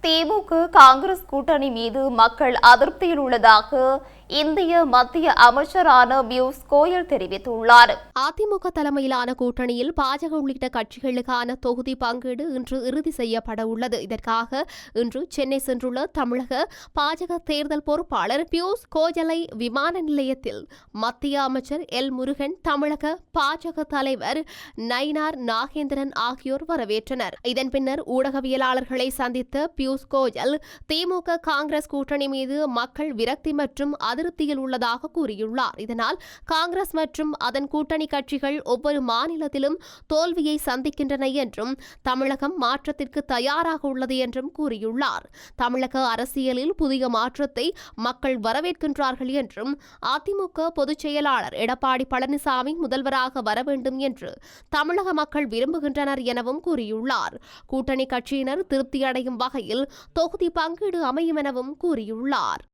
திமுக காங்கிரஸ் கூட்டணி மீது மக்கள் அதிருப்தியில் உள்ளதாக இந்திய மத்திய அமைச்சரான பியூஷ் கோயல் தெரிவித்துள்ளார். அதிமுக தலைமையிலான கூட்டணியில் பாஜக உள்ளிட்ட கட்சிகளுக்கான தொகுதி பங்கீடு இன்று இறுதி செய்யப்பட உள்ளது. இதற்காக இன்று சென்னை சென்றுள்ள தமிழக பாஜக தேர்தல் பொறுப்பாளர் பியூஷ் கோயலை விமான நிலையத்தில் மத்திய அமைச்சர் எல் முருகன், தமிழக பாஜக தலைவர் நயினார் நாகேந்திரன் ஆகியோர் வரவேற்றனர். இதன் பின்னர் ஊடகவியலாளர்களை சந்தித்த பியூஷ் கோயல் திமுக காங்கிரஸ் கூட்டணி மீது மக்கள் விரக்தி மற்றும் அதிருப்தியில் உள்ளதாக கூறியுள்ளார். இதனால் காங்கிரஸ் மற்றும் அதன் கூட்டணி கட்சிகள் ஒவ்வொரு மாநிலத்திலும் தோல்வியை சந்திக்கின்றன என்றும் தமிழகம் மாற்றத்திற்கு தயாராக உள்ளது என்றும் கூறியுள்ளார். தமிழக அரசியலில் புதிய மாற்றத்தை மக்கள் வரவேற்கின்றார்கள் என்றும் அதிமுக பொதுச் செயலாளர் எடப்பாடி பழனிசாமி முதல்வராக வர வேண்டும் என்று தமிழக மக்கள் விரும்புகின்றனர் எனவும் கூறியுள்ளார். கூட்டணி கட்சியினர் திருப்தியடையும் வகையில் தொகுதி பங்கீடு அமையும் எனவும் கூறியுள்ளார்.